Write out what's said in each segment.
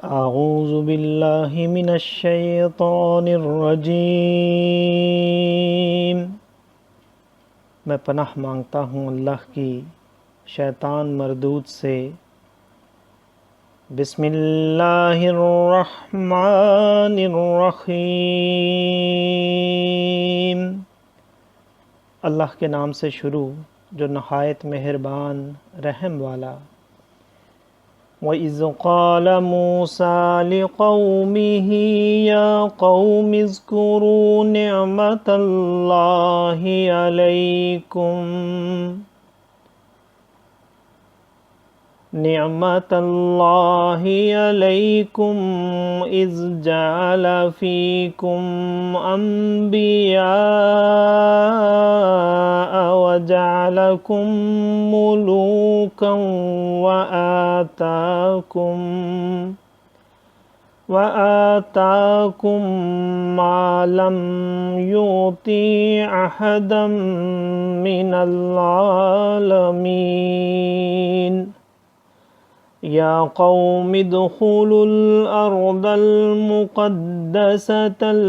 अऊज़ु बिल्लाहि मिनश्शैतानिर्रजीम। मैं पनाह मांगता हूँ अल्लाह की शैतान मरदूद से। बिस्मिल्लाहिर्रहमानिर्रहीम। अल्लाह के नाम से शुरू जो नहायत मेहरबान रहम वाला। वइज़ क़ाल मूसा लिक़ौमिही या क़ौमि इज़्कुरू निअमतल्लाहि अलैकुम इज़ जअल फ़ीकुम अंबियाअ वजअलकुम मुलूकन वआताकुम मा लम युति अहदम मिनल आलमीन। या क़ौमि उद्ख़ुलुल अर्दल मुक़द्दसतल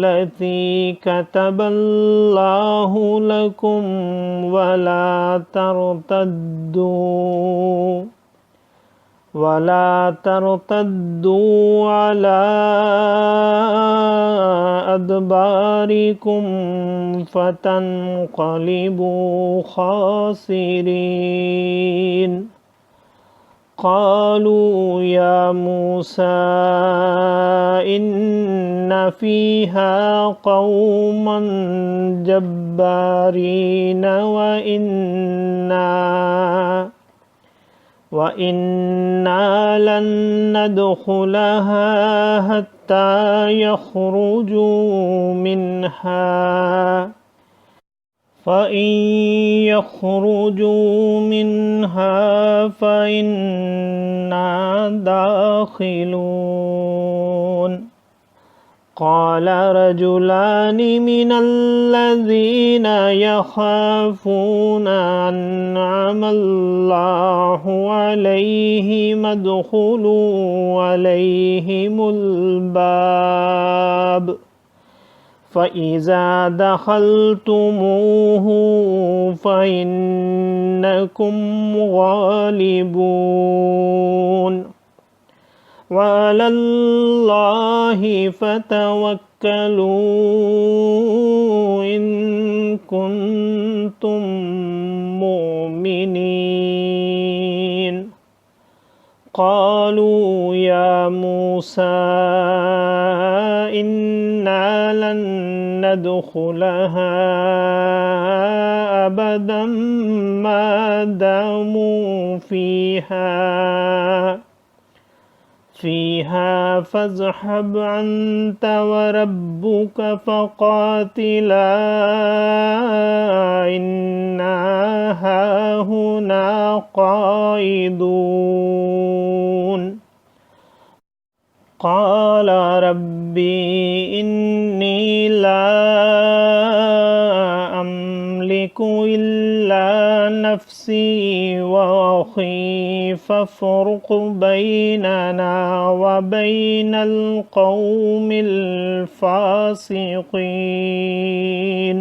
लती कतबल्लाहु लकुम वला तर्तद्दू अला अदबारिकुम फतन्क़लिबू ख़ासिरीन। क़ालू या मूसा इन्न फ़ीहा क़ौमन जब्बारीन व इन्ना लन नदख़ुलहा हत्ता यख़रुजू मिन्हा फ़इन यख़रुजू मिन्हा फ़इन्ना दाख़िलून। क़ाल रजुलानि मिनल्लज़ीन यख़ाफ़ून अनअमल्लाहु अलैहिम उद्ख़ुलू अलैहिमुल बाब फ़इज़ा दख़लतुमूहु फ़इन्नकुम ग़ालिबून वअलल्लाहि फ़तवक्कलू इन कुन्तुम मुमिनीन। क़ालू या मूसा इन्ना लन नदख़ुलहा अबदन मा दामू फ़ीहा फ़ज़हब अन्त वरब्बुक फ़क़ातिला इन्ना हाहुना क़ाइदून। क़ाल रब्बी इन्नी ला अमलिकु इल्ला नफ़्सी व अख़ी फ़फ़्रुक़ बैनना व बैनल क़ौमिल फ़ासिक़ीन।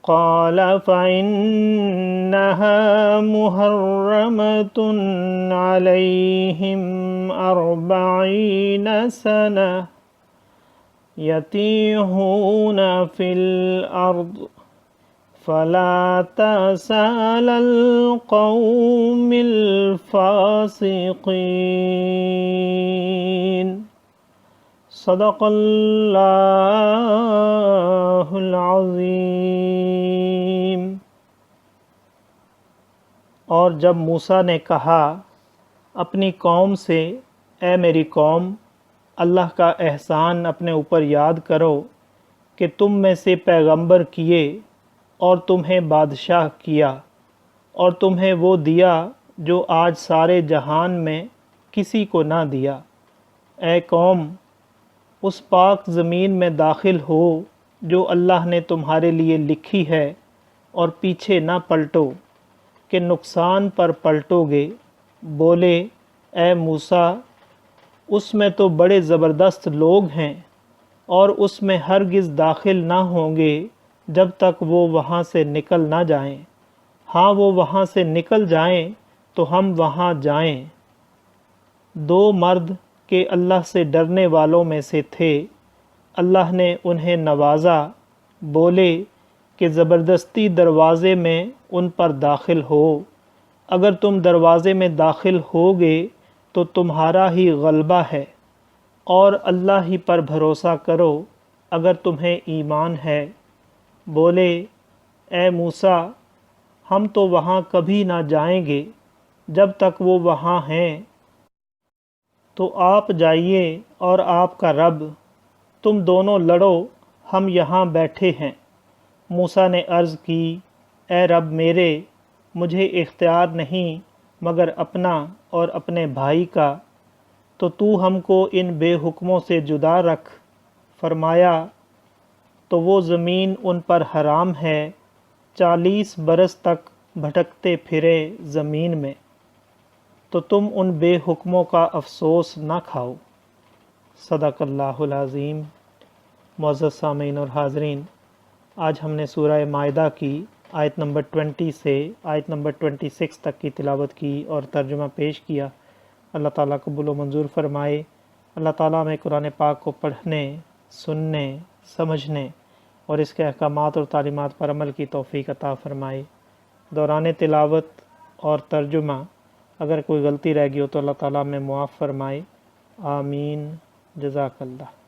क़ाल फ़इन्नहा मुहर्रमतुन अलैहिम अर्बईन सनह यतीहून फ़िल अर्द फ़ला तअस अलल क़ौमिल फ़ासिक़ीन। सदक़ल्लाहुल अज़ीम। और जब मूसा ने कहा अपनी कौम से, ए मेरी कौम, अल्लाह का एहसान अपने ऊपर याद करो कि तुम में से पैगंबर किए और तुम्हें बादशाह किया और तुम्हें वो दिया जो आज सारे जहान में किसी को ना दिया। ए कौम, उस पाक ज़मीन में दाखिल हो जो अल्लाह ने तुम्हारे लिए लिखी है और पीछे ना पलटो कि नुकसान पर पलटोगे। बोले, ए मूसा, اس میں تو بڑے زبردست لوگ ہیں اور اس میں ہرگز داخل نہ ہوں گے جب تک وہ وہاں سے نکل نہ جائیں۔ ہاں وہ وہاں سے نکل جائیں تو ہم وہاں جائیں۔ دو مرد کہ اللہ سے ڈرنے والوں میں سے تھے، اللہ نے انہیں نوازا، بولے کہ زبردستی دروازے میں ان پر داخل ہو۔ اگر تم دروازے میں داخل ہوگے تو تمہارا ہی غلبہ ہے، اور اللہ ہی پر بھروسہ کرو اگر تمہیں ایمان ہے۔ بولے اے موسیٰ، ہم تو وہاں کبھی نہ جائیں گے جب تک وہ وہاں ہیں، تو آپ جائیے اور آپ کا رب، تم دونوں لڑو، ہم یہاں بیٹھے ہیں۔ موسیٰ نے عرض کی اے رب میرے، مجھے اختیار نہیں مگر اپنا اور اپنے بھائی کا، تو ہم کو ان بے حکموں سے جدا رکھ۔ فرمایا تو وہ زمین ان پر حرام ہے، 40 برس تک بھٹکتے پھرے زمین میں، تو تم ان بے حکموں کا افسوس نہ کھاؤ۔ صدق اللہ العظیم۔ معزز سامعین اور حاضرین، آج ہم نے سورہ مائدہ کی آیت نمبر 20 سے آیت نمبر 26 تک کی تلاوت کی اور ترجمہ پیش کیا۔ اللہ تعالیٰ قبول و منظور فرمائے۔ اللہ تعالیٰ ہمیں قرآن پاک کو پڑھنے، سننے، سمجھنے اور اس کے احکامات اور تعلیمات پر عمل کی توفیق عطا فرمائے۔ دوران تلاوت اور ترجمہ اگر کوئی غلطی رہ گئی ہو تو اللہ تعالیٰ ہمیں معاف فرمائے۔ آمین۔ جزاک اللہ۔